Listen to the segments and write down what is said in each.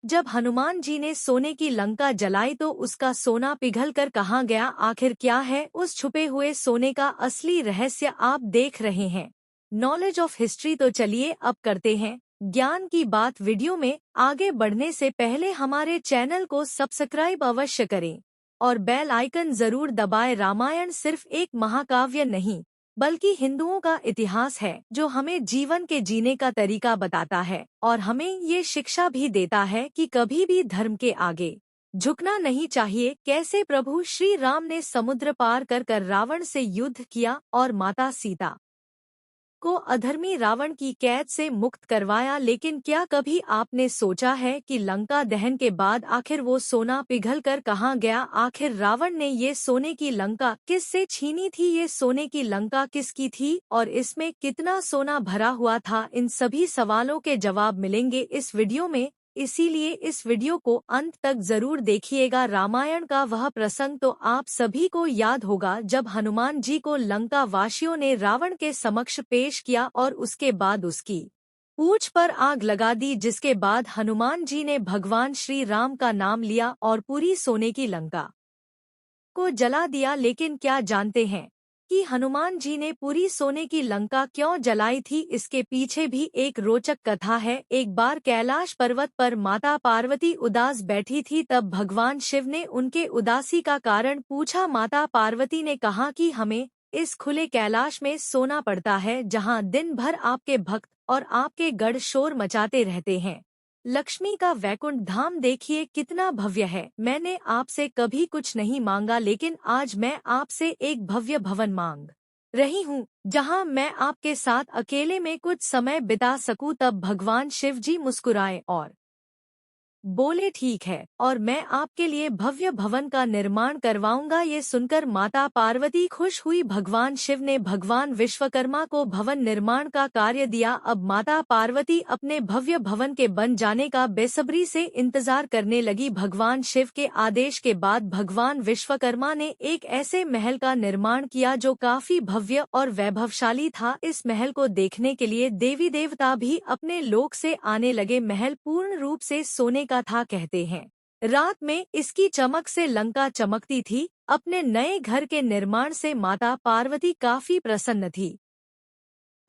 जब हनुमान जी ने सोने की लंका जलाई तो उसका सोना पिघल कर कहाँ गया? आखिर क्या है उस छुपे हुए सोने का असली रहस्य? आप देख रहे हैं नॉलेज ऑफ हिस्ट्री। तो चलिए अब करते हैं ज्ञान की बात। वीडियो में आगे बढ़ने से पहले हमारे चैनल को सब्सक्राइब अवश्य करें और बेल आइकन जरूर दबाएं। रामायण सिर्फ एक महाकाव्य नहीं बल्कि हिंदुओं का इतिहास है जो हमें जीवन के जीने का तरीका बताता है और हमें ये शिक्षा भी देता है कि कभी भी धर्म के आगे झुकना नहीं चाहिए। कैसे प्रभु श्री राम ने समुद्र पार कर रावण से युद्ध किया और माता सीता को अधर्मी रावण की कैद से मुक्त करवाया। लेकिन क्या कभी आपने सोचा है कि लंका दहन के बाद आखिर वो सोना पिघल कर कहाँ गया? आखिर रावण ने ये सोने की लंका किससे छीनी थी? ये सोने की लंका किसकी थी और इसमें कितना सोना भरा हुआ था? इन सभी सवालों के जवाब मिलेंगे इस वीडियो में, इसीलिए इस वीडियो को अंत तक जरूर देखिएगा। रामायण का वह प्रसंग तो आप सभी को याद होगा जब हनुमान जी को लंका वासियों ने रावण के समक्ष पेश किया और उसके बाद उसकी पूंछ पर आग लगा दी, जिसके बाद हनुमान जी ने भगवान श्री राम का नाम लिया और पूरी सोने की लंका को जला दिया। लेकिन क्या जानते हैं कि हनुमान जी ने पूरी सोने की लंका क्यों जलाई थी? इसके पीछे भी एक रोचक कथा है। एक बार कैलाश पर्वत पर माता पार्वती उदास बैठी थी, तब भगवान शिव ने उनके उदासी का कारण पूछा। माता पार्वती ने कहा कि हमें इस खुले कैलाश में सोना पड़ता है जहाँ दिन भर आपके भक्त और आपके गढ़ शोर मचाते रहते हैं। लक्ष्मी का वैकुंठ धाम देखिए कितना भव्य है। मैंने आपसे कभी कुछ नहीं मांगा, लेकिन आज मैं आपसे एक भव्य भवन मांग रही हूँ जहाँ मैं आपके साथ अकेले में कुछ समय बिता सकूं। तब भगवान शिव जी मुस्कुराए और बोले, ठीक है, और मैं आपके लिए भव्य भवन का निर्माण करवाऊंगा। ये सुनकर माता पार्वती खुश हुई। भगवान शिव ने भगवान विश्वकर्मा को भवन निर्माण का कार्य दिया। अब माता पार्वती अपने भव्य भवन के बन जाने का बेसब्री से इंतजार करने लगी। भगवान शिव के आदेश के बाद भगवान विश्वकर्मा ने एक ऐसे महल का निर्माण किया जो काफी भव्य और वैभवशाली था। इस महल को देखने के लिए देवी देवता भी अपने लोक से आने लगे। महल पूर्ण रूप से सोने का था। कहते हैं रात में इसकी चमक से लंका चमकती थी। अपने नए घर के निर्माण से माता पार्वती काफी प्रसन्न थी।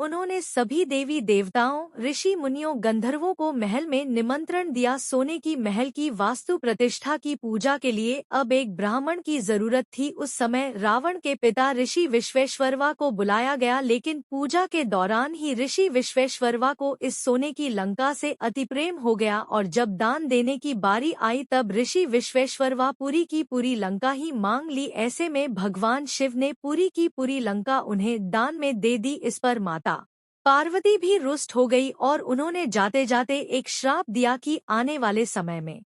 उन्होंने सभी देवी देवताओं, ऋषि मुनियों, गंधर्वों को महल में निमंत्रण दिया। सोने की महल की वास्तु प्रतिष्ठा की पूजा के लिए अब एक ब्राह्मण की जरूरत थी। उस समय रावण के पिता ऋषि विश्वेश्वरवा को बुलाया गया, लेकिन पूजा के दौरान ही ऋषि विश्वेश्वरवा को इस सोने की लंका से अति प्रेम हो गया और जब दान देने की बारी आई तब ऋषि विश्वेश्वरवा पूरी की पूरी लंका ही मांग ली। ऐसे में भगवान शिव ने पूरी की पूरी लंका उन्हें दान में दे दी। इस पर माता पार्वती भी रुष्ट हो गई और उन्होंने जाते जाते एक श्राप दिया कि आने वाले समय में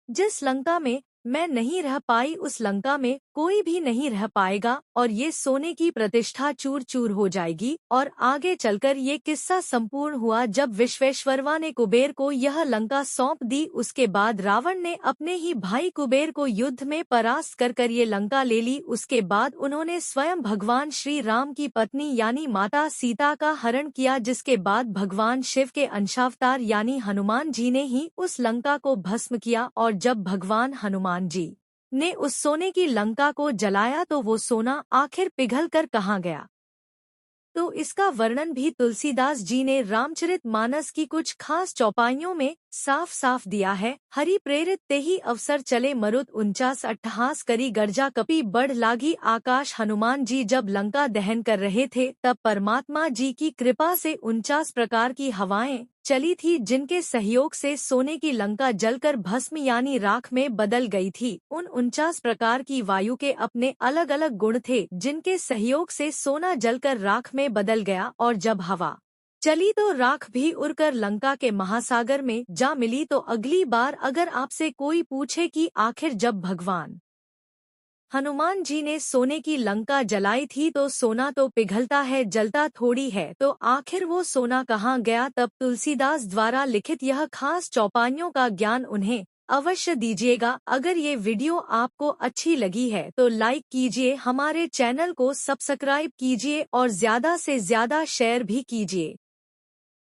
जिस लंका में मैं नहीं रह पाई उस लंका में कोई भी नहीं रह पाएगा और ये सोने की प्रतिष्ठा चूर चूर हो जाएगी। और आगे चलकर ये किस्सा संपूर्ण हुआ जब विश्वेश्वरवा ने कुबेर को यह लंका सौंप दी। उसके बाद रावण ने अपने ही भाई कुबेर को युद्ध में परास्त कर ये लंका ले ली। उसके बाद उन्होंने स्वयं भगवान श्री राम की पत्नी यानी माता सीता का हरण किया, जिसके बाद भगवान शिव के अंशावतार यानी हनुमान जी ने ही उस लंका को भस्म किया। और जब भगवान हनुमान जी ने उस सोने की लंका को जलाया तो वो सोना आखिर पिघल कर कहाँ गया? तो इसका वर्णन भी तुलसीदास जी ने रामचरित मानस की कुछ खास चौपाइयों में साफ साफ दिया है। हरि प्रेरित ते ही अवसर चले मरुत 49 अट्ठहास करी गर्जा कपि बढ़ लागी आकाश। हनुमान जी जब लंका दहन कर रहे थे तब परमात्मा जी की कृपा से 49 प्रकार की हवाएं चली थी, जिनके सहयोग से सोने की लंका जलकर भस्म यानी राख में बदल गई थी। उन 49 प्रकार की वायु के अपने अलग अलग गुण थे, जिनके सहयोग से सोना जलकर राख में बदल गया और जब हवा चली तो राख भी उड़कर लंका के महासागर में जा मिली। तो अगली बार अगर आपसे कोई पूछे कि आखिर जब भगवान हनुमान जी ने सोने की लंका जलाई थी तो सोना तो पिघलता है, जलता थोड़ी है, तो आखिर वो सोना कहाँ गया? तब तुलसीदास द्वारा लिखित यह खास चौपाइयों का ज्ञान उन्हें अवश्य दीजिएगा। अगर ये वीडियो आपको अच्छी लगी है तो लाइक कीजिए, हमारे चैनल को सब्सक्राइब कीजिए और ज्यादा से ज्यादा शेयर भी कीजिए।